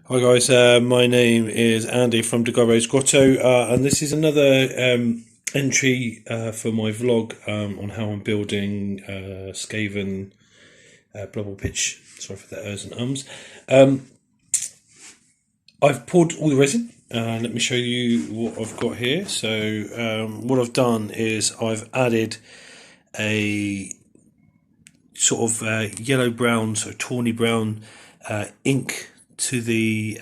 Hi guys, my name is Andy from Rose Grotto, and this is another entry for my vlog on how I'm building Skaven blubble pitch. Sorry for the ers and ums. I've poured all the resin. Let me show you what I've got here. So what I've done is I've added a sort of yellow-brown, so tawny brown ink to the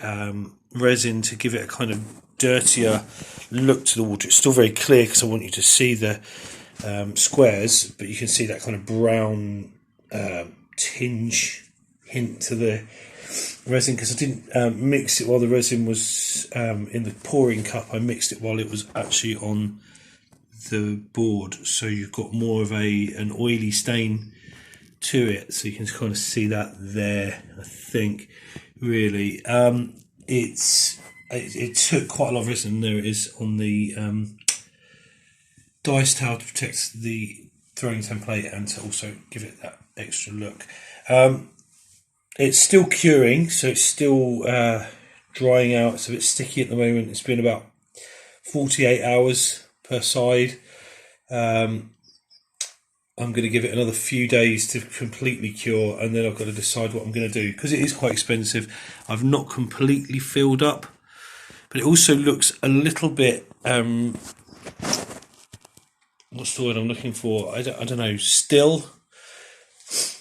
resin to give it a kind of dirtier look to the water. It's still very clear because I want you to see the squares, but you can see that kind of brown tinge hint to the resin because I didn't mix it while the resin was in the pouring cup. I mixed it while it was actually on the board, so you've got more of an oily stain to it, so you can kind of see that there. I think really it took quite a lot of resin. There it is on the dice towel to protect the throwing template and to also give it that extra look. It's still curing, so it's still drying out. It's a bit sticky at the moment. It's been about 48 hours per side. I'm going to give it another few days to completely cure, and then I've got to decide what I'm going to do because it is quite expensive. I've not completely filled up, but it also looks a little bit what's the word I'm looking for? I don't know, still.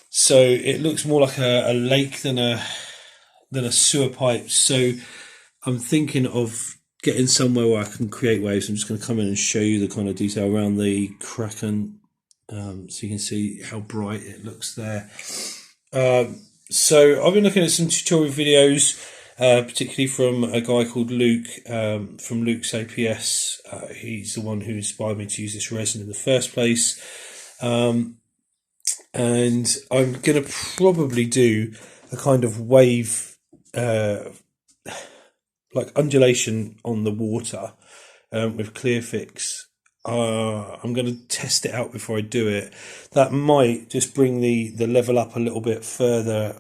So it looks more like a lake than a sewer pipe. So I'm thinking of getting somewhere where I can create waves. I'm just going to come in and show you the kind of detail around the Kraken. So you can see how bright it looks there. So I've been looking at some tutorial videos, particularly from a guy called Luke, from Luke's APS. He's the one who inspired me to use this resin in the first place. And I'm going to probably do a kind of wave, like undulation on the water with Clearfix. I'm going to test it out before I do it. That might just bring the level up a little bit further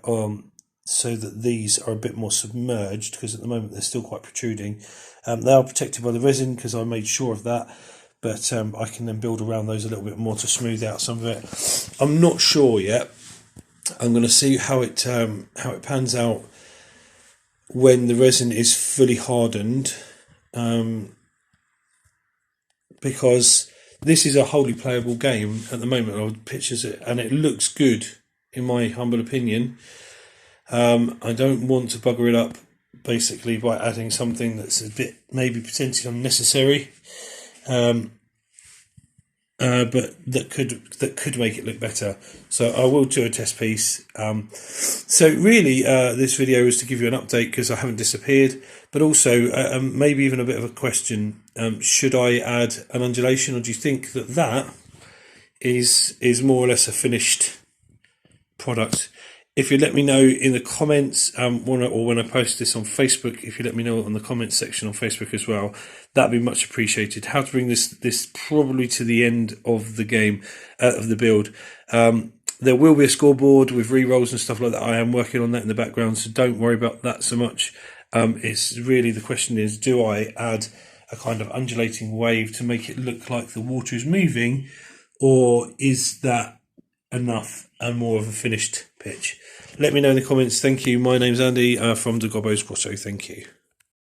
so that these are a bit more submerged, because at the moment they're still quite protruding. They are protected by the resin because I made sure of that, but I can then build around those a little bit more to smooth out some of it. I'm not sure yet. I'm going to see how it pans out when the resin is fully hardened. Because this is a wholly playable game at the moment. I would pictures it, and it looks good, in my humble opinion. I don't want to bugger it up, basically, by adding something that's a bit maybe potentially unnecessary, but that could make it look better. So I will do a test piece. So really, this video is to give you an update because I haven't disappeared, but also maybe even a bit of a question. Should I add an undulation, or do you think that is more or less a finished product? If you let me know in the comments, or when I post this on Facebook, if you let me know in the comments section on Facebook as well, that'd be much appreciated. How to bring this probably to the end of the game, of the build. There will be a scoreboard with re-rolls and stuff like that. I am working on that in the background, so don't worry about that so much. It's really, the question is, do I add a kind of undulating wave to make it look like the water is moving, or is that enough and more of a finished pitch? Let me know in the comments. Thank you. My name's Andy from Rose Grotto. Thank you.